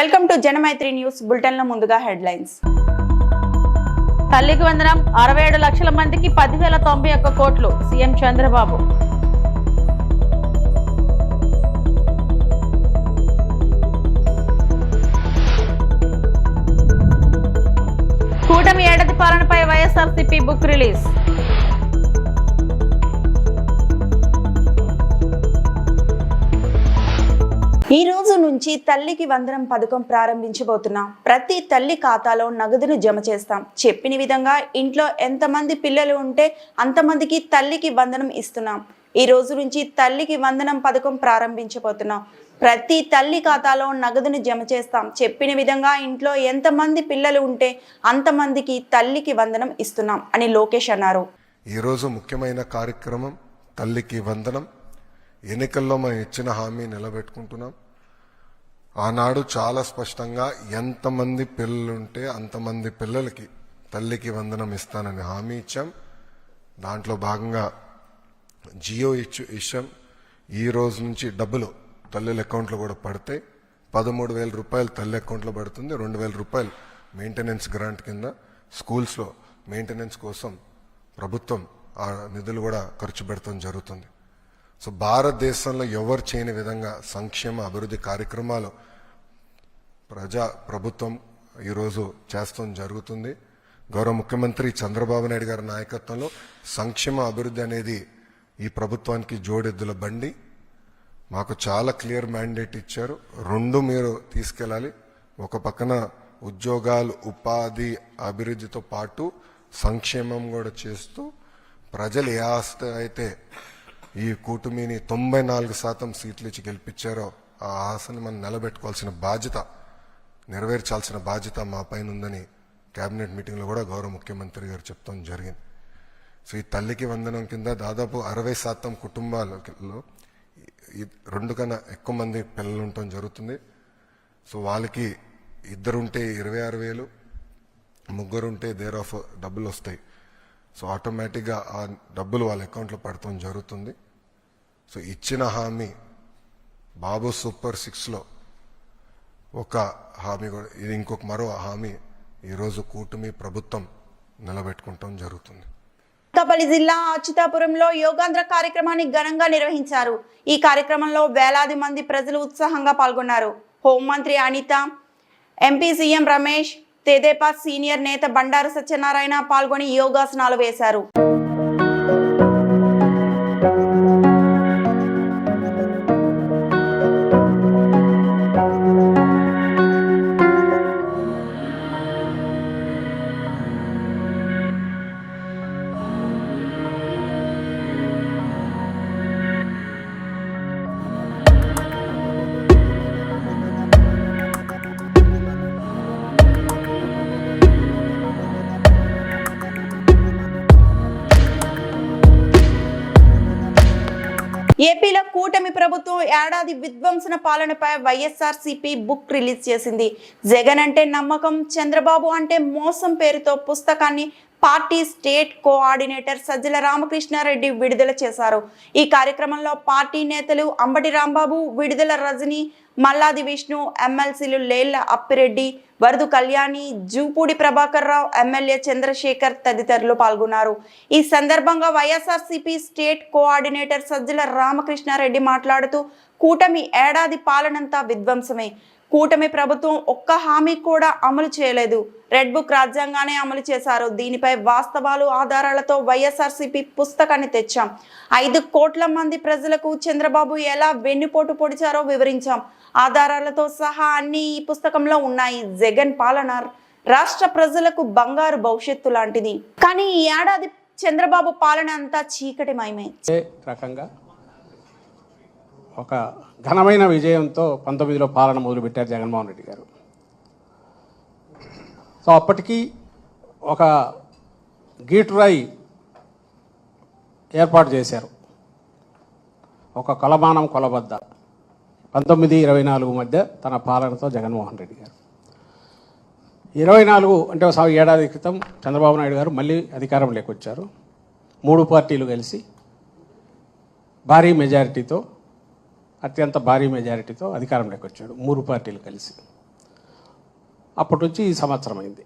Welcome to Janamaitri news bulletin లో ముందుగా headlines. తల్లికి వందనం 67 లక్షల మందికి 10,091 కోట్లు సీఎం చంద్రబాబు. కూటమి ఏడాది పాలనపై వైఎస్ఆర్సీపీ బుక్ రిలీజ్. ఈ రోజు నుంచి తల్లికి వందనం పథకం ప్రారంభించబోతున్నాం. ప్రతి తల్లి ఖాతాలో నగదును జమ చేస్తాం. చెప్పిన విధంగా ఇంట్లో ఎంతమంది పిల్లలు ఉంటే అంతమందికి తల్లికి వందనం ఇస్తున్నాం. ఈ రోజు నుంచి తల్లికి వందనం పథకం ప్రారంభించబోతున్నాం. ప్రతి తల్లి ఖాతాలో నగదును జమ చేస్తాం. చెప్పిన విధంగా ఇంట్లో ఎంతమంది పిల్లలు ఉంటే అంతమందికి తల్లికి వందనం ఇస్తున్నాం అని లోకేష్ అన్నారు. ఈరోజు ముఖ్యమైన కార్యక్రమం తల్లికి వందనం. ఎన్నికల్లో మనం ఇచ్చిన హామీ నిలబెట్టుకుంటున్నాం. ఆనాడు చాలా స్పష్టంగా ఎంతమంది పిల్లలుంటే అంతమంది పిల్లలకి తల్లికి వందనం ఇస్తానని హామీ ఇచ్చాం. దాంట్లో భాగంగా జియో ఇచ్చాం. ఈ రోజు నుంచి డబ్బులు తల్లుల అకౌంట్లో కూడా పడతాయి. 13,000 రూపాయలు తల్లి అకౌంట్లో పడుతుంది. 2,000 రూపాయలు మెయింటెనెన్స్ గ్రాంట్ కింద స్కూల్స్లో మెయింటెనెన్స్ కోసం ప్రభుత్వం ఆ నిధులు కూడా ఖర్చు పెడతాం జరుగుతుంది. సో భారతదేశంలో ఎవరు చేయని విధంగా సంక్షేమ అభివృద్ధి కార్యక్రమాలు ప్రభుత్వం ఈరోజు చేస్తాం జరుగుతుంది. గౌరవ ముఖ్యమంత్రి చంద్రబాబు నాయుడు గారి నాయకత్వంలో సంక్షేమ అభివృద్ధి అనేది ఈ ప్రభుత్వానికి జోడెద్దుల బండి. మాకు చాలా క్లియర్ మ్యాండేట్ ఇచ్చారు. రెండు మీరు తీసుకెళ్ళాలి. ఒక పక్కన ఉద్యోగాలు, ఉపాధి, అభివృద్ధితో పాటు సంక్షేమం కూడా చేస్తూ ప్రజలు ఏ ఆస్తి అయితే ఈ కూటమిని 94% సీట్లు ఇచ్చి గెలిపించారో ఆ ఆశని మనం నిలబెట్టుకోవాల్సిన బాధ్యత, నెరవేర్చాల్సిన బాధ్యత మా పైన ఉందని కేబినెట్ మీటింగ్లో కూడా గౌరవ ముఖ్యమంత్రి గారు చెప్తాం జరిగింది. సో ఈ తల్లికి వందనం కింద దాదాపు 60% కుటుంబాలలో 2 కన్నా ఎక్కువ మంది పిల్లలు ఉండటం జరుగుతుంది. సో వాళ్ళకి 2 ఉంటే 26,000, 3 ఉంటే దేర్ ఆఫ్ డబ్బులు వస్తాయి. సో ఆటోమేటిక్గా ఆ డబ్బులు వాళ్ళ అకౌంట్లో పడటం జరుగుతుంది. సో ఇచ్చిన హామీ బాబు సూపర్ 6లో ఒక హామీ కూడా, ఇది ఇంకొక మరో హామీ ఈరోజు కూటమి ప్రభుత్వం నిలబెట్టుకుంటాం జరుగుతుంది. అనకాపల్లి జిల్లా అచ్యుతాపురంలో యోగాంధ్ర కార్యక్రమాన్ని ఘనంగా నిర్వహించారు. ఈ కార్యక్రమంలో వేలాది మంది ప్రజలు ఉత్సాహంగా పాల్గొన్నారు. హోంమంత్రి అనిత, ఎంపీ సీఎం రమేష్, తెదేపా సీనియర్ నేత బండారు సత్యనారాయణ పాల్గొని యోగాసనాలు వేశారు. ఏపీలో కూటమి ప్రభుత్వం ఏడాది విధ్వంసన పాలనపై వైఎస్ఆర్సీపీ బుక్ రిలీజ్ చేసింది. జగన్ అంటే నమ్మకం, చంద్రబాబు అంటే మోసం పేరుతో పుస్తకాన్ని party state coordinator Sajjala Ramakrishna Reddy విడుదల చేశారు. ఈ కార్యక్రమంలో పార్టీ నేతలు అంబటి రాంబాబు, విడుదల రజని, మల్లాది విష్ణు, ఎమ్మెల్సీలు లేళ్ల అప్పిరెడ్డి, వరదు కళ్యాణి, జూపూడి ప్రభాకర్ రావు, ఎమ్మెల్యే చంద్రశేఖర్ తదితరులు పాల్గొన్నారు. ఈ సందర్భంగా వైఎస్ఆర్సీపీ స్టేట్ కోఆర్డినేటర్ సజ్జల రామకృష్ణారెడ్డి మాట్లాడుతూ కూటమి ఏడాది పాలనంతా విధ్వంసమే. కూటమి ప్రభుత్వం ఒక్క హామీ కూడా అమలు చేయలేదు. రెడ్ బుక్ రాజ్యాంగానే అమలు చేశారు. దీనిపై వాస్తవాలు, ఆధారాలతో వైఎస్ఆర్సీపీ పుస్తకాన్ని తెచ్చాం. 5 కోట్ల మంది ప్రజలకు చంద్రబాబు ఎలా వెన్నుపోటు పొడిచారో వివరించాం. ఆధారాలతో సహా అన్ని ఈ పుస్తకంలో ఉన్నాయి. జగన్ పాలన రాష్ట్ర ప్రజలకు బంగారు భవిష్యత్తు లాంటిది. కానీ ఈ ఏడాది చంద్రబాబు పాలన అంతా చీకటిమయమే. రకంగా ఒక ఘనమైన విజయంతో 19లో పాలన మొదలుపెట్టారు జగన్మోహన్ రెడ్డి గారు. సో అప్పటికి ఒక గీటురాయి ఏర్పాటు చేశారు. ఒక కొలమానం కొలబద్ద 19-24 మధ్య తన పాలనతో జగన్మోహన్ రెడ్డి గారు 24 అంటే ఏడాది క్రితం చంద్రబాబు నాయుడు గారు మళ్ళీ అధికారంలోకి వచ్చారు. 3 పార్టీలు కలిసి భారీ మెజారిటీతో, అత్యంత భారీ మెజారిటీతో అధికారంలోకి వచ్చాడు 3 పార్టీలు కలిసి. అప్పటి నుంచి ఈ సంవత్సరం అయింది.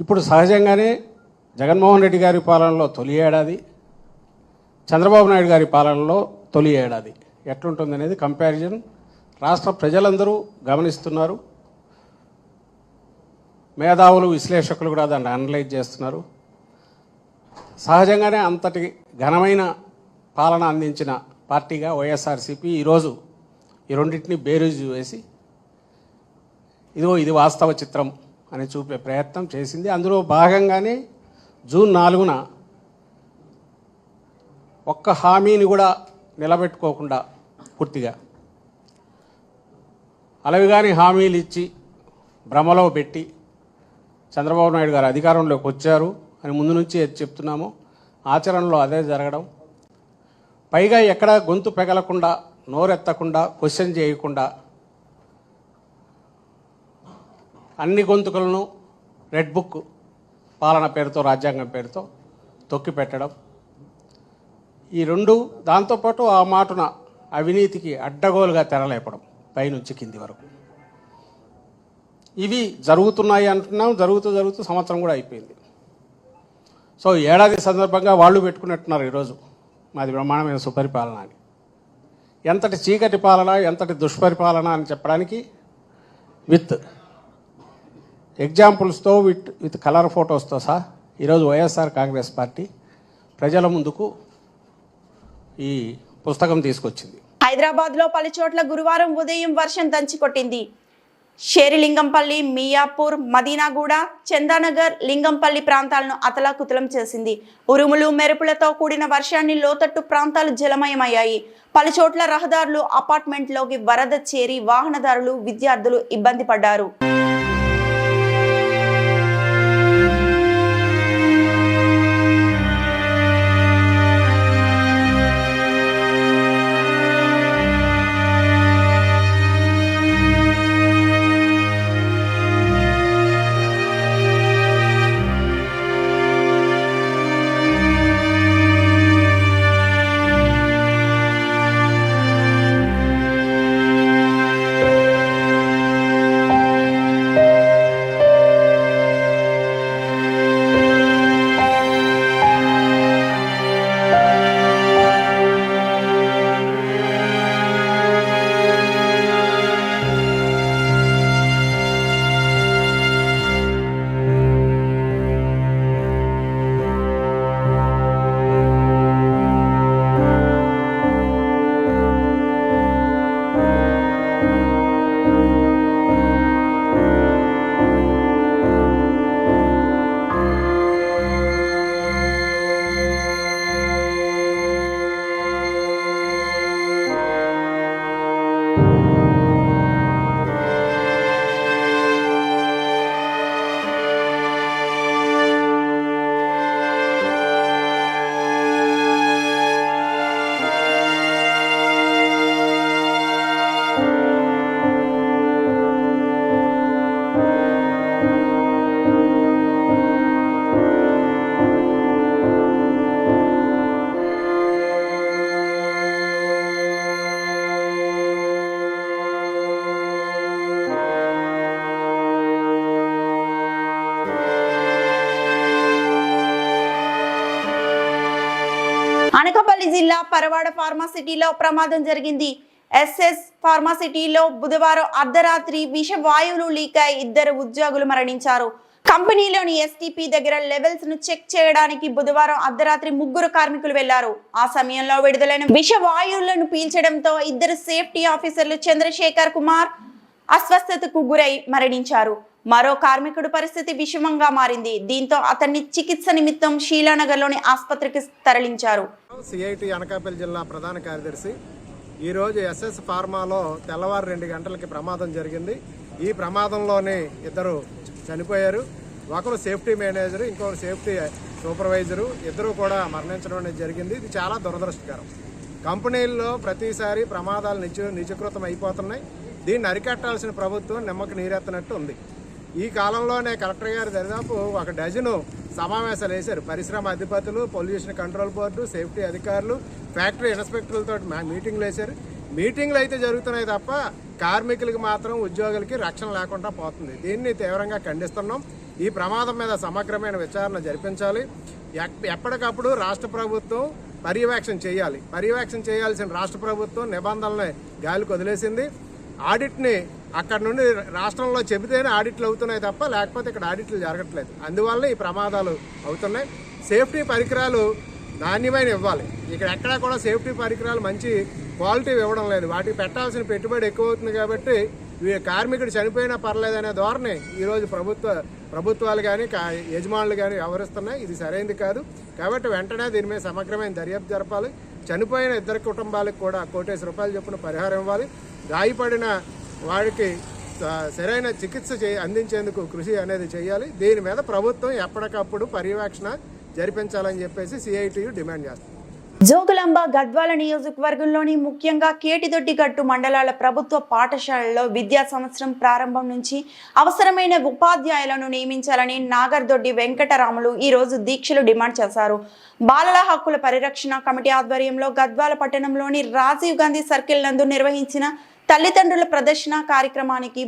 ఇప్పుడు సహజంగానే జగన్మోహన్ రెడ్డి గారి పాలనలో తొలి ఏడాది, చంద్రబాబు నాయుడు గారి పాలనలో తొలి ఏడాది ఎట్లుంటుంది అనేది కంపారిజన్ రాష్ట్ర ప్రజలందరూ గమనిస్తున్నారు. మేధావులు, విశ్లేషకులు కూడా దాన్ని అనలైజ్ చేస్తున్నారు. సహజంగానే అంతటి ఘనమైన పాలన అందించిన పార్టీగా వైఎస్ఆర్సీపీ ఈరోజు ఈ రెండింటిని బేరీజు వేసి ఇది వాస్తవ చిత్రం అని చూపే ప్రయత్నం చేసింది. అందులో భాగంగానే జూన్ 4న ఒక్క హామీని కూడా నిలబెట్టుకోకుండా పూర్తిగా అలవిగాని హామీలు ఇచ్చి భ్రమలో పెట్టి చంద్రబాబు నాయుడు గారు అధికారంలోకి వచ్చారు అని ముందు నుంచి చెప్తున్నాము. ఆచరణలో అదే జరగడం, పైగా ఎక్కడ గొంతు పెగలకుండా, నోరెత్తకుండా, క్వశ్చన్ చేయకుండా అన్ని గొంతుకలను రెడ్ బుక్ పాలన పేరుతో, రాజ్యాంగం పేరుతో తొక్కి పెట్టడం, ఈ రెండు, దాంతోపాటు ఆ మాటున అవినీతికి అడ్డగోలుగా తెరలేపడం పైనుంచి కింది వరకు. ఇవి జరుగుతున్నాయి అంటున్నాం. జరుగుతూ సంవత్సరం కూడా అయిపోయింది. సో ఏడాది సందర్భంగా వాళ్ళు పెట్టుకున్నట్టున్నారు ఈరోజు మాది బ్రహ్మాండమైన సుపరిపాలన అని. ఎంతటి చీకటి పాలన, ఎంతటి దుష్పరిపాలన అని చెప్పడానికి విత్ ఎగ్జాంపుల్స్తో, విత్ కలర్ ఫొటోస్తో సహా ఈరోజు వైఎస్ఆర్ కాంగ్రెస్ పార్టీ ప్రజల ముందుకు ఈ పుస్తకం తీసుకొచ్చింది. హైదరాబాద్ లో పలు చోట్ల గురువారం ఉదయం వర్షం దంచికొట్టింది. షేరిలింగంపల్లి, మియాపూర్, మదీనాగూడ, చందానగర్, లింగంపల్లి ప్రాంతాలను అతలాకుతలం చేసింది. ఉరుములు, మెరుపులతో కూడిన వర్షాన్ని లోతట్టు ప్రాంతాలు జలమయమయ్యాయి. పలు చోట్ల రహదారులు, అపార్ట్మెంట్లోకి వరద చేరి వాహనదారులు, విద్యార్థులు ఇబ్బంది పడ్డారు. అనకాపల్లి జిల్లా పరవాడ ఫార్మాసిటీలో ప్రమాదం జరిగింది. ఎస్ఎస్ ఫార్మాసిటీలో బుధవారం అర్ధరాత్రి విష వాయువులు లీక్ అయి 2 ఉద్యోగులు మరణించారు. కంపెనీలోని ఎస్టీపీ దగ్గర లెవెల్స్ ను చెక్ చేయడానికి బుధవారం అర్ధరాత్రి 3 కార్మికులు వెళ్లారు. ఆ సమయంలో విడుదలైన విష వాయువులను పీల్చడంతో 2 సేఫ్టీ ఆఫీసర్లు చంద్రశేఖర్ కుమార్ అస్వస్థతకు గురై మరణించారు. మరో కార్మికుడు పరిస్థితి విషమంగా మారింది. దీంతో అతన్ని చికిత్స నిమిత్తం షీలానగర్లోని ఆసుపత్రికి తరలించారు. సిఐటి అనకాపల్లి జిల్లా ప్రధాన కార్యదర్శి ఈరోజు ఎస్ఎస్ ఫార్మాలో తెల్లవారు 2 గంటలకి ప్రమాదం జరిగింది. ఈ ప్రమాదంలోనే 2 చనిపోయారు. ఒకరు సేఫ్టీ మేనేజరు, ఇంకొకరు సేఫ్టీ సూపర్వైజరు, 2 కూడా మరణించడం అనేది జరిగింది. ఇది చాలా దురదృష్టకరం. కంపెనీల్లో ప్రతిసారి ప్రమాదాలు నిజకృతం అయిపోతున్నాయి. దీన్ని అరికట్టాల్సిన ప్రభుత్వం నిమ్మకు నీరెత్తనట్టు ఉంది. ఈ కాలంలోనే కలెక్టర్ గారు దాదాపు 1 డజను సమావేశాలు వేశారు. పరిశ్రమ అధిపతులు, పొల్యూషన్ కంట్రోల్ బోర్డు, సేఫ్టీ అధికారులు, ఫ్యాక్టరీ ఇన్స్పెక్టర్లతో మీటింగ్లు వేశారు. మీటింగ్లు అయితే జరుగుతున్నాయి తప్ప కార్మికులకి మాత్రం ఉద్యోగులకి రక్షణ లేకుండా పోతుంది. దీన్ని తీవ్రంగా ఖండిస్తున్నాం. ఈ ప్రమాదం మీద సమగ్రమైన విచారణ జరిపించాలి. ఎప్పటికప్పుడు రాష్ట్ర ప్రభుత్వం పర్యవేక్షణ చేయాలి. పర్యవేక్షణ చేయాల్సిన రాష్ట్ర ప్రభుత్వం నిబంధనల్ని గాలికి వదిలేసింది. ఆడిట్ని అక్కడ నుండి రాష్ట్రంలో చెబితేనే ఆడిట్లు అవుతున్నాయి తప్ప లేకపోతే ఇక్కడ ఆడిట్లు జరగట్లేదు. అందువల్ల ఈ ప్రమాదాలు అవుతున్నాయి. సేఫ్టీ పరికరాలు నాణ్యమైన ఇవ్వాలి. ఇక్కడ ఎక్కడా కూడా సేఫ్టీ పరికరాలు మంచి క్వాలిటీ ఇవ్వడం లేదు. వాటికి పెట్టాల్సిన పెట్టుబడి ఎక్కువ అవుతుంది కాబట్టి కార్మికుడు చనిపోయినా పర్లేదనే ధోరణి ఈరోజు ప్రభుత్వాలు కానీ యజమానులు కానీ వ్యవహరిస్తున్నాయి. ఇది సరైనది కాదు. కాబట్టి వెంటనే దీని మీద సమగ్రమైన దర్యాప్తు జరపాలి. చనిపోయిన ఇద్దరు కుటుంబాలకు కూడా ₹1 కోటి చొప్పున పరిహారం ఇవ్వాలి. గాయపడిన వాడికి సరైన చికిత్స అందించేందుకు కృషి అనేది చేయాలి. దీని మీద ప్రభుత్వం ఎప్పటికప్పుడు పర్యవేక్షణ జరిపించాలని చెప్పేసి సిఐటియు డిమాండ్ చేస్తుంది. జోగులాంబ గద్వాల నియోజకవర్గంలోని ముఖ్యంగా కేటిదొడ్డిగట్టు మండలాల ప్రభుత్వ పాఠశాలల్లో విద్యా సంవత్సరం ప్రారంభం నుంచి అవసరమైన ఉపాధ్యాయులను నియమించాలని నాగర్దొడ్డి వెంకటరాములు ఈ రోజు దీక్షలు డిమాండ్ చేశారు. బాలల హక్కుల పరిరక్షణ కమిటీ ఆధ్వర్యంలో గద్వాల పట్టణంలోని రాజీవ్ గాంధీ సర్కిల్ నందు నిర్వహించిన తల్లిదండ్రుల ప్రదర్శన కార్యక్రమానికి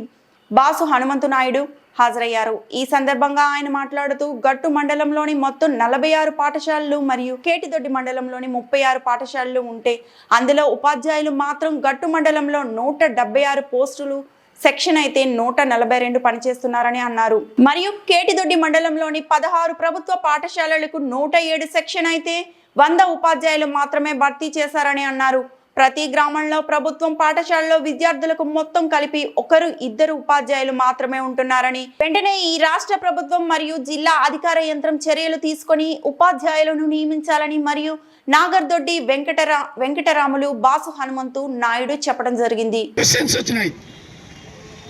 బాసు హనుమంతు నాయుడు హాజరయ్యారు. ఈ సందర్భంగా ఆయన మాట్లాడుతూ గట్టు మండలంలోని మొత్తం 46 పాఠశాలలు మరియు కేటిదొడ్డి మండలంలోని 36 పాఠశాలలు ఉంటే అందులో ఉపాధ్యాయులు మాత్రం గట్టు మండలంలో 176 పోస్టులు సెక్షన్ అయితే 142 పనిచేస్తున్నారని అన్నారు. మరియు కేటిదొడ్డి మండలంలోని 16 ప్రభుత్వ పాఠశాలలకు 107 సెక్షన్ అయితే 100 ఉపాధ్యాయులు మాత్రమే భర్తీ చేశారని అన్నారు. ప్రతి గ్రామంలో ప్రభుత్వం పాఠశాలలో విద్యార్థులకు మొత్తం కలిపి 1-2 ఉపాధ్యాయులు మాత్రమే ఉంటున్నారని, వెంటనే ఈ రాష్ట్ర ప్రభుత్వం మరియు జిల్లా అధికార యంత్రం చర్యలు తీసుకొని ఉపాధ్యాయులను నియమించాలని మరియు నాగర్దొడ్డి వెంకటరాములు బాసు హనుమంతు నాయుడు చెప్పడం జరిగింది.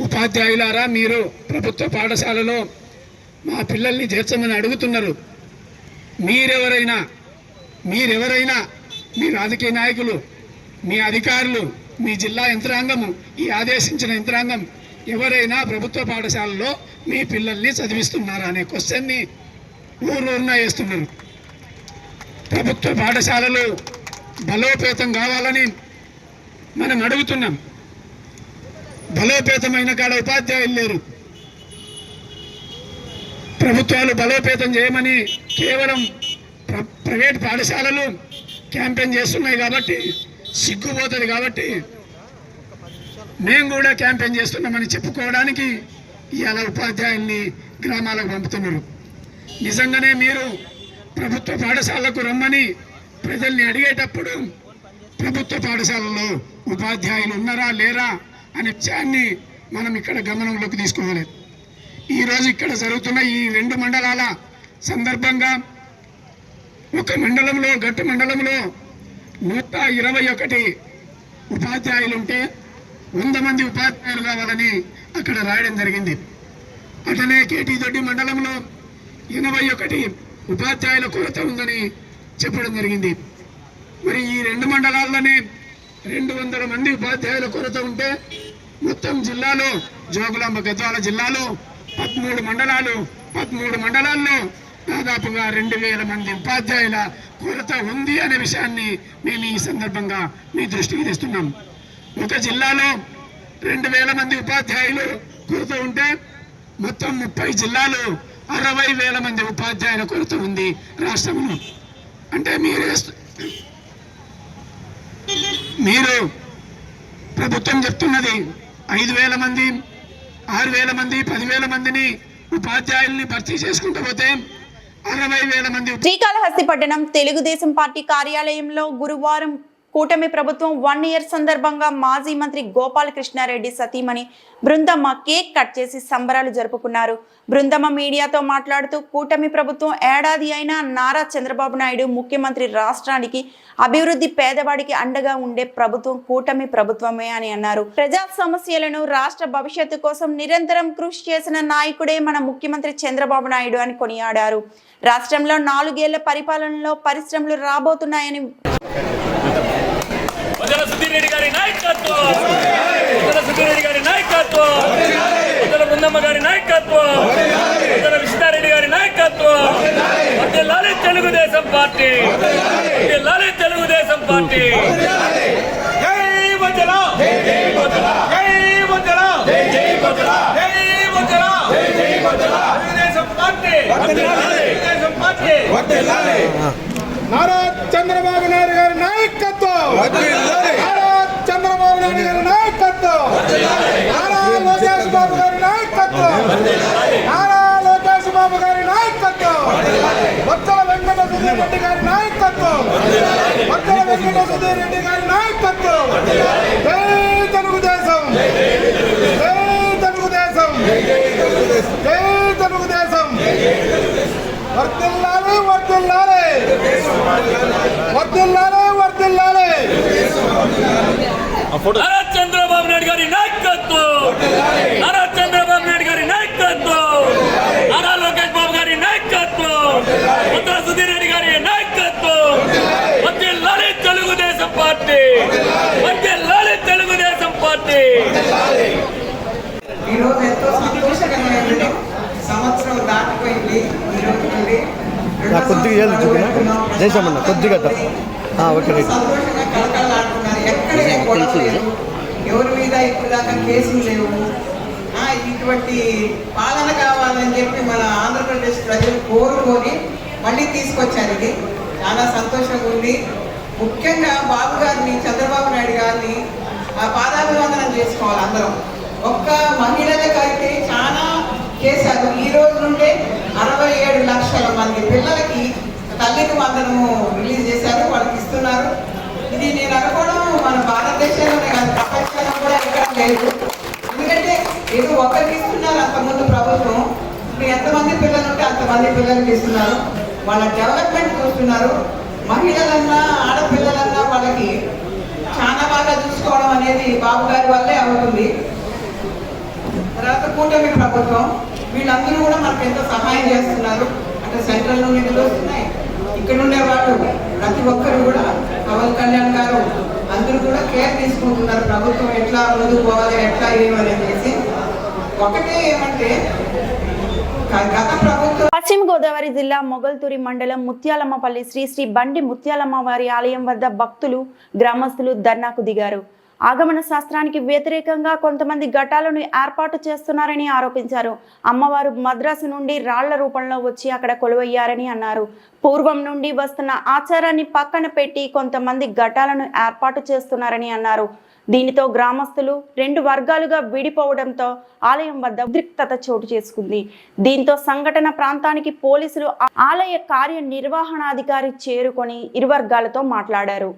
ఉపాధ్యాయులారా, మీరు ప్రభుత్వ పాఠశాలలో మా పిల్లల్ని చేర్చమని అడుగుతున్నారు. మీరెవరైనా మీ రాజకీయ నాయకులు, మీ అధికారులు, మీ జిల్లా యంత్రాంగము, ఈ ఆదేశించిన యంత్రాంగం ఎవరైనా ప్రభుత్వ పాఠశాలలో మీ పిల్లల్ని చదివిస్తున్నారా అనే క్వశ్చన్ని ఊరూరునా వేస్తున్నారు. ప్రభుత్వ పాఠశాలలు బలోపేతం కావాలని మనం అడుగుతున్నాం. బలోపేతమైన కాడ ఉపాధ్యాయులు లేరు. ప్రభుత్వాలు బలోపేతం చేయమని కేవలం ప్రైవేట్ పాఠశాలలు క్యాంపెయిన్ చేస్తున్నాయి కాబట్టి సిగ్గుపోతుంది. కాబట్టి మేము కూడా క్యాంపెయిన్ చేస్తున్నామని చెప్పుకోవడానికి ఇవాళ ఉపాధ్యాయుల్ని గ్రామాలకు పంపుతున్నారు. నిజంగానే మీరు ప్రభుత్వ పాఠశాలకు రమ్మని ప్రజల్ని అడిగేటప్పుడు ప్రభుత్వ పాఠశాలలో ఉపాధ్యాయులు ఉన్నారా లేరా అనే విషయాన్ని మనం ఇక్కడ గమనంలోకి తీసుకోవాలి. ఈరోజు ఇక్కడ జరుగుతున్న ఈ 2 మండలాల సందర్భంగా ఒక మండలంలో, గట్టు మండలంలో 121 ఉపాధ్యాయులు ఉంటే 100 మంది ఉపాధ్యాయులు కావాలని అక్కడ రాయడం జరిగింది. అటనే కేటిదొడ్డి మండలంలో 81 ఉపాధ్యాయుల కొరత ఉందని చెప్పడం జరిగింది. మరి ఈ 2 మండలాల్లోనే 200 మంది ఉపాధ్యాయుల కొరత ఉంటే మొత్తం జిల్లాలో, జోగులాంబ గద్వాల జిల్లాలో 13 మండలాల్లో దాదాపుగా 2000 మంది ఉపాధ్యాయుల కొరత ఉంది అనే విషయాన్ని మేము ఈ సందర్భంగా మీ దృష్టికి తెస్తున్నాం. ఒక జిల్లాలో 2000 మంది ఉపాధ్యాయులు కొరత ఉంటే మొత్తం 30 జిల్లాలు 60,000 మంది ఉపాధ్యాయుల కొరత ఉంది రాష్ట్రంలో. అంటే మీరు ప్రభుత్వం చెప్తున్నది 5,000 మంది, 6,000 మంది, 10,000 మందిని ఉపాధ్యాయుల్ని భర్తీ చేసుకుంటూ పోతే 60,000 మంది. శ్రీకాళహస్తి పట్టణం తెలుగుదేశం పార్టీ కార్యాలయంలో గురువారం కూటమి ప్రభుత్వం 1 ఇయర్ సందర్భంగా మాజీ మంత్రి గోపాలకృష్ణారెడ్డి సతీమణి బృందమ్మ కేక్ కట్ చేసి సంబరాలు జరుపుకున్నారు. బృందమ్మ మీడియాతో మాట్లాడుతూ కూటమి ప్రభుత్వం ఏడాది అయినా నారా చంద్రబాబు నాయుడు ముఖ్యమంత్రి, రాష్ట్రానికి అభివృద్ధి, పేదవాడికి అండగా ఉండే ప్రభుత్వం కూటమి ప్రభుత్వమే అని అన్నారు. ప్రజా సమస్యలను, రాష్ట్ర భవిష్యత్తు కోసం నిరంతరం కృషి చేసిన నాయకుడే మన ముఖ్యమంత్రి చంద్రబాబు నాయుడు అని కొనియాడారు. రాష్ట్రంలో 4 ఏళ్ల పరిపాలనలో పరిశ్రమలు రాబోతున్నాయని సుధీర్ గారి నాయకత్వం, సుధీర్ గారి నాయకత్వం, బృందమ్మ గారి నాయకత్వం, విష్ణారెడ్డి గారి నాయకత్వం, వర్ధిల్లాలి తెలుగుదేశం పార్టీ, వర్ధిల్లాలి తెలుగుదేశం పార్టీ. జై వజ్రా, జై నారా చంద్రబాబు నాయుడు గారి నాయకత్వం, నారా చంద్రబాబు నాయుడు గారి నాయకత్వం, నారా లోకేష్ బాబు గారి నాయకత్వం, నారా లోకేష్ బాబు గారి నాయకత్వం, బొత్సల వెంకట సుధీర్ రెడ్డి గారి నాయకత్వం, బొత్సల వెంకట సుధీర్ రెడ్డి గారి నాయకత్వం. జై తెలుగుదేశం, జై తెలుగుదేశం, జై తెలుగుదేశం. వర్ధిల్లాలి, వర్ధిల్లాలి, వర్ధిల్లాలి, వర్ధిల్లాలి. నారా చంద్రబాబు నాయుడు గారి నాయకత్వం, నారా చంద్రబాబు నాయుడు గారి నాయకత్వం, నారా లోకేష్ బాబు గారి నాయకత్వం, బొత్సల సుధీర్ రెడ్డి గారి నాయకత్వం. వర్ధిల్లాలి తెలుగుదేశం పార్టీ, వర్ధిల్లాలి తెలుగుదేశం పార్టీ. ఈరోజు ఎంతో సంతోషకరమైనది. సంవత్సరం దాటిపోయింది. ఈరోజు నుండి కొద్దిగా చేసామన్న కొద్దిగా సంతోషంగా కలకలాడుతున్నారు. ఎక్కడ గొడవ లేదు, ఎవరి మీద ఇప్పుడు దాకా కేసులు లేవు. ఇటువంటి పాలన కావాలని చెప్పి మన ఆంధ్రప్రదేశ్ ప్రజలు కోరుకొని మళ్ళీ తీసుకొచ్చారు. ఇది చాలా సంతోషంగా ఉంది. ముఖ్యంగా బాబు గారిని, చంద్రబాబు నాయుడు గారిని పాదాభివందనం చేసుకోవాలి అందరం. ఒక్క మహిళలకైతే చాలా చేశారు. ఈ రోజు నుండే 67 లక్షల మంది పిల్లలకి తల్లికి వందనము రిలీజ్ చేశారు, వాళ్ళకి ఇస్తున్నారు. ఇది నేను అనుకోవడం మన భారతదేశంలోనే కాదు, ప్రపంచంలో కూడా ఎక్కడ లేదు. ఎందుకంటే ఏదో ఒకరికి ఇస్తున్నారు అంతకుముందు ప్రభుత్వం. ఇప్పుడు ఎంతమంది పిల్లలు ఉంటే అంతమంది పిల్లలకి ఇస్తున్నారు. వాళ్ళ డెవలప్మెంట్ చూస్తున్నారు. మహిళలన్నా ఆడపిల్లలన్నా వాళ్ళకి చాలా బాగా చూసుకోవడం అనేది బాబు గారి వల్లే అవుతుంది. తర్వాత కూటమి ప్రభుత్వం వీళ్ళందరూ కూడా మనకు ఎంతో సహాయం చేస్తున్నారు. అంటే సెంట్రల్ నుండి నిధులు వస్తున్నాయి. ఇక్కడ ఉండే వాళ్ళు ప్రతి ఒక్కరు కూడా పవన్ కళ్యాణ్ గారు అందరూ కూడా కేర్ తీసుకుంటున్నారు. ప్రభుత్వం ఎట్లా ముందుకు పోవాలి, ఎట్లా ఏమని చేసి. ఒకటే ఏమంటే గత ప్రభుత్వం పశ్చిమ గోదావరి జిల్లా మొగల్తూరి మండలం ముత్యాలమ్మపల్లి శ్రీ శ్రీ బండి ముత్యాలమ్మ వారి ఆలయం వద్ద భక్తులు, గ్రామస్తులు ధర్నాకు దిగారు. ఆగమన శాస్త్రానికి వ్యతిరేకంగా కొంతమంది ఘటాలను ఏర్పాటు చేస్తున్నారని ఆరోపించారు. అమ్మవారు మద్రాసు నుండి రాళ్ల రూపంలో వచ్చి అక్కడ కొలువయ్యారని అన్నారు. పూర్వం నుండి వస్తున్న ఆచారాన్ని పక్కన పెట్టి కొంతమంది ఘటాలను ఏర్పాటు చేస్తున్నారని అన్నారు. దీనితో గ్రామస్తులు 2 వర్గాలుగా విడిపోవడంతో ఆలయం వద్ద ఉద్రిక్తత చోటు చేసుకుంది. దీంతో సంఘటన ప్రాంతానికి పోలీసులు, ఆలయ కార్యనిర్వహణాధికారి చేరుకొని ఇరు వర్గాలతో మాట్లాడారు.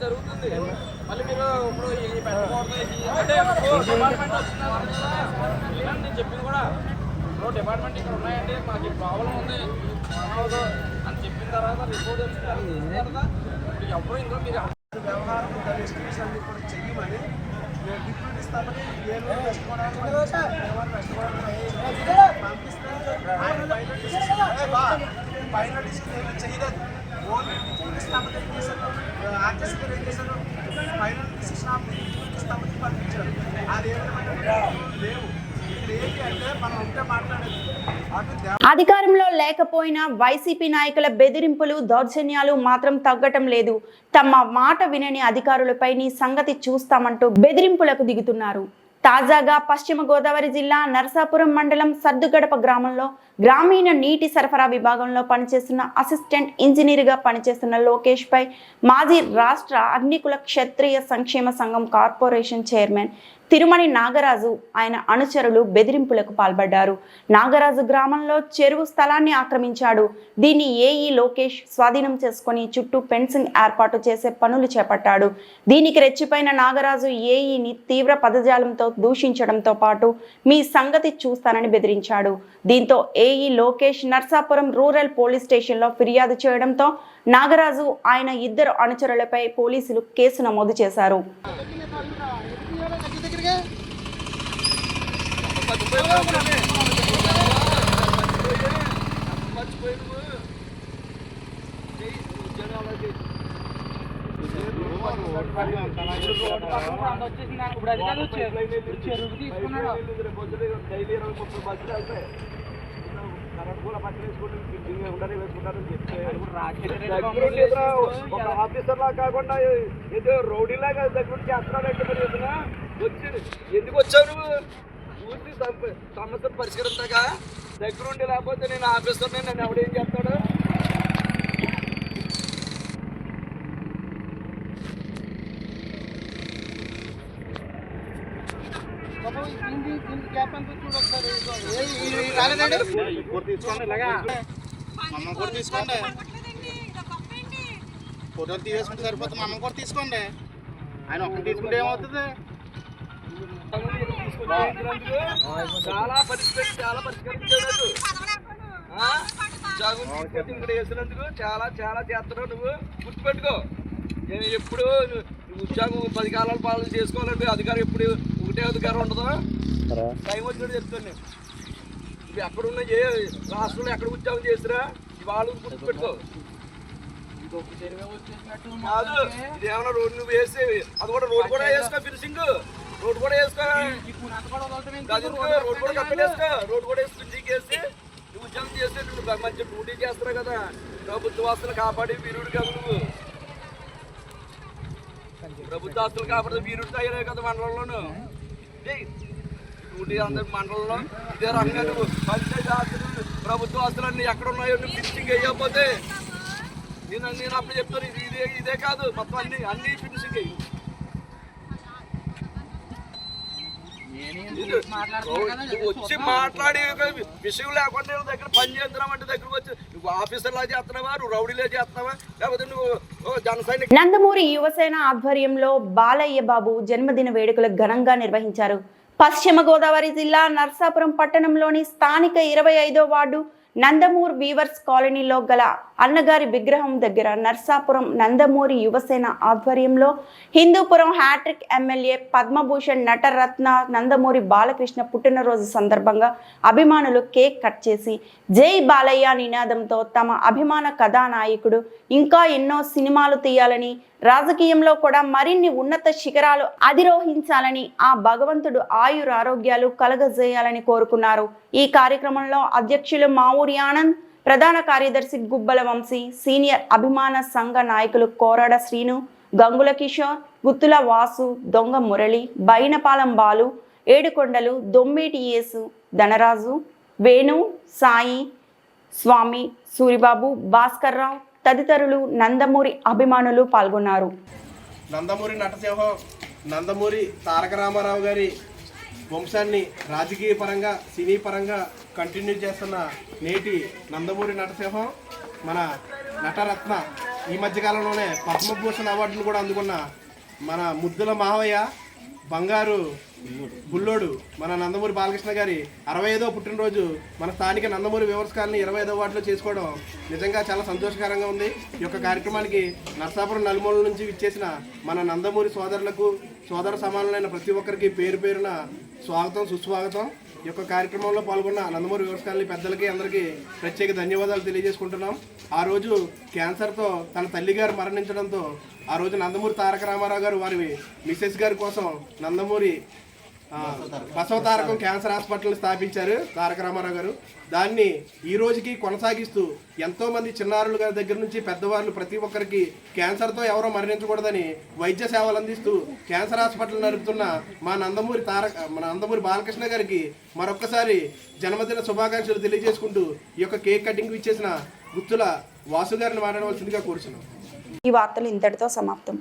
జరుగుతుంది. మళ్ళీ మీరు ఇప్పుడు పెట్టకూడదు అంటే డిపార్ట్మెంట్ వచ్చిందని నేను చెప్పింది కూడా. ఇప్పుడు డిపార్ట్మెంట్ ఇక్కడ ఉన్నాయండి, మాకు ప్రాబ్లం ఉంది అని చెప్పిన తర్వాత రిపోర్ట్ వచ్చింది తర్వాత ఎప్పుడు ఇందులో మీరు వ్యవహారం అన్ని కూడా చెయ్యమని డిప్యూటీ ఇస్తామని ఏలూరు వెస్ట్ పంపిస్తే ఫైనల్ డిసిషన్ ఏమీ చేయలేదు. ఓన్లీ డిప్యూటీ ఇస్తామని ఏం చేశారు, ఆర్టీసీ గారు ఏం చేశారు, ఫైనల్ డిసిషన్ ఆఫ్ డిప్యూటీ ఇస్తామని పంపించారు. అది ఏమైనా లేవు. అధికారంలో లేకపోయినా వైసీపీ నాయకుల బెదిరింపులు, దౌర్జన్యాలు మాత్రం తగ్గటం లేదు. తమ మాట వినని అధికారులపై నీ సంగతి చూస్తామంటూ బెదిరింపులకు దిగుతున్నారు. తాజాగా పశ్చిమ గోదావరి జిల్లా నరసాపురం మండలం సద్దుగడప గ్రామంలో గ్రామీణ నీటి సరఫరా విభాగంలో పనిచేస్తున్న అసిస్టెంట్ ఇంజనీర్గా పనిచేస్తున్న లోకేష్ పై మాజీ రాష్ట్ర అగ్నికుల క్షత్రియ సంక్షేమ సంఘం కార్పొరేషన్ చైర్మన్ తిరుమణి నాగరాజు ఆయన అనుచరులు బెదిరింపులకు పాల్పడ్డారు. నాగరాజు గ్రామంలో చెరువు స్థలాన్ని ఆక్రమించాడు. దీన్ని ఏఈ లోకేష్ స్వాధీనం చేసుకుని చుట్టూ ఫెన్సింగ్ ఏర్పాటు చేసే పనులు చేపట్టాడు. దీనికి రెచ్చిపోయిన నాగరాజు ఏఈని తీవ్ర పదజాలంతో దూషించడంతో పాటు మీ సంగతి చూస్తానని బెదిరించాడు. దీంతో AE Lokesh Narsapuram rural police స్టేషన్లో ఫిర్యాదు చేయడంతో నాగరాజు ఆయన 2 అనుచరులపై పోలీసులు కేసు నమోదు చేశారు. ఇప్పుడు అది కాదు చెరుకు తీసుకున్నాడు. ఒక ఆఫీసర్ లా కాకుండా ఏదో రౌడీ లాగా దగ్గర చేస్తున్నాడంటే మరి వచ్చి ఎందుకు వచ్చావు నువ్వు? పూర్తి సమస్యను పరిష్కరించగా దగ్గరుండి, లేకపోతే నేను ఆఫీసర్ని నన్ను ఎవడేం చేస్తాడు? తీసుకోండి, ఫోటోలు తీసేసుకుంటే సరిపోతుంది. మమ్మల్ని కూడా తీసుకోండి. ఆయన ఒక్కటి తీసుకుంటే ఏమవుతుంది? చాలా పరిష్కరించాడు. ఇక్కడ వేసినందుకు చాలా చేస్తున్నావు. నువ్వు గుర్తుపెట్టుకో, నేను ఎప్పుడు ఉద్యోగం 10 కాలాల పాలన చేసుకోవాలంటే అధికారం ఎప్పుడు ఒకటే అధికారం ఉండదు. టైం వచ్చినట్టు చెప్తాను నేను. నువ్వు ఎక్కడున్నా రాష్ట్రంలో ఎక్కడ ఉద్యోగం చేసినా వాళ్ళు గుర్తుపెట్టుకో. కాదు, ఇదేమన్నా రోడ్డు నువ్వు వేసి అది కూడా రోడ్డు కూడా వేసుకో, ఫినిషింగ్ రోడ్డు కూడా వేసుకో, రోడ్డు కూడా కట్టేసుకో, రోడ్డు కూడా వేసి ఫినిషింగ్ వేసి నువ్వు ఉద్యోగం చేస్తే నువ్వు మంచి డ్యూటీ చేస్తున్నావు కదా. ప్రభుత్వ ఆస్తులు కాపాడి వీరుడు కదా నువ్వు. ప్రభుత్వ ఆస్తులు కాపాడితే వీరుడు అయ్యారు కదా మండలంలోను. డ్యూటీ అందరి మండలంలో ఇదే రకంగా నువ్వు పంచాయతీ ఆస్తులు ప్రభుత్వ ఆస్తులన్నీ ఎక్కడ ఉన్నాయో నువ్వు ఫినిషింగ్ వేయకపోతే నేను అప్పుడు చెప్తాను. ఇదే కాదు, మొత్తం అన్ని ఫినిషింగ్ అయ్యి వచ్చి మాట్లాడి విషయం లేకుండా దగ్గర పని చేస్తున్నావంటే దగ్గరకు వచ్చి నువ్వు ఆఫీసర్లా చేస్తున్నావా, నువ్వు రౌడీలా చేస్తున్నావా, లేకపోతే నువ్వు జనసైనిక. నందమూరి యువసేన ఆధ్వర్యంలో బాలయ్య బాబు జన్మదిన వేడుకలు ఘనంగా నిర్వహించారు. పశ్చిమ గోదావరి జిల్లా నర్సాపురం పట్టణంలోని స్థానిక 25వ వార్డు నందమూర్ వీవర్స్ కాలనీలో గల అన్నగారి విగ్రహం దగ్గర నర్సాపురం నందమూరి యువసేన ఆధ్వర్యంలో హిందూపురం హ్యాట్రిక్ ఎమ్మెల్యే పద్మభూషణ్ నటరత్న నందమూరి బాలకృష్ణ పుట్టినరోజు సందర్భంగా అభిమానులు కేక్ కట్ చేసి జై బాలయ్య నినాదంతో తమ అభిమాన కథానాయకుడు ఇంకా ఎన్నో సినిమాలు తీయాలని, రాజకీయంలో కూడా మరిన్ని ఉన్నత శిఖరాలు అధిరోహించాలని, ఆ భగవంతుడు ఆయురారోగ్యాలు కలగజేయాలని కోరుకున్నారు. ఈ కార్యక్రమంలో అధ్యక్షులు మావూరి ఆనంద్, ప్రధాన కార్యదర్శి గుబ్బల వంశీ, సీనియర్ అభిమాన సంఘ నాయకులు కోరాడ శ్రీను, గంగుల కిషోర్, గుత్తుల వాసు, దొంగ మురళి, బైనపాలెం బాలు, ఏడుకొండలు, దొమ్మేటి యేసు, ధనరాజు, వేణు, సాయి, స్వామి, సూరిబాబు, భాస్కర్రావు తదితరులు నందమూరి అభిమానులు పాల్గొన్నారు. నందమూరి నటసింహం, నందమూరి తారక రామారావు గారి వంశాన్ని రాజకీయ పరంగా, సినీ పరంగా కంటిన్యూ చేస్తున్న నేటి నందమూరి నటసింహం మన నటరత్న ఈ మధ్యకాలంలోనే పద్మభూషణ్ అవార్డును కూడా అందుకున్న మన ముద్దుల మావయ్య బంగారు బుల్లోడు మన నందమూరి బాలకృష్ణ గారి 65వ పుట్టినరోజు మన స్థానిక నందమూరి వీవర్స్ కాలనీ 25వ వార్డులో చేసుకోవడం నిజంగా చాలా సంతోషకరంగా ఉంది. ఈ యొక్క కార్యక్రమానికి నర్సాపురం నలుమూలల నుంచి విచ్చేసిన మన నందమూరి సోదరులకు, సోదర సమానులైన ప్రతి ఒక్కరికి పేరు పేరున స్వాగతం, సుస్వాగతం. ఈ యొక్క కార్యక్రమంలో పాల్గొన్న నందమూరి వీవర్స్ కాలనీ పెద్దలకి అందరికీ ప్రత్యేక ధన్యవాదాలు తెలియజేసుకుంటున్నాం. ఆ రోజు క్యాన్సర్తో తన తల్లిగారు మరణించడంతో ఆ రోజు నందమూరి తారక రామారావు గారు వారి మిసెస్ గారి కోసం నందమూరి బసవతారకం క్యాన్సర్ హాస్పిటల్ స్థాపించారు తారక రామారావు గారు. దాన్ని ఈ రోజుకి కొనసాగిస్తూ ఎంతోమంది చిన్నారుల గారి దగ్గర నుంచి పెద్దవాళ్ళు ప్రతి ఒక్కరికి క్యాన్సర్తో ఎవరో మరణించకూడదని వైద్య సేవలు అందిస్తూ క్యాన్సర్ హాస్పిటల్ నడుపుతున్న మన నందమూరి బాలకృష్ణ గారికి మరొక్కసారి జన్మదిన శుభాకాంక్షలు తెలియజేసుకుంటూ ఈ యొక్క కేక్ కటింగ్ ఇచ్చేసిన గుత్తుల వాసు గారిని మాట్లాడవలసిందిగా కోరుచున్నాం. ఈ వార్తలు ఇంతటితో సమాప్తం.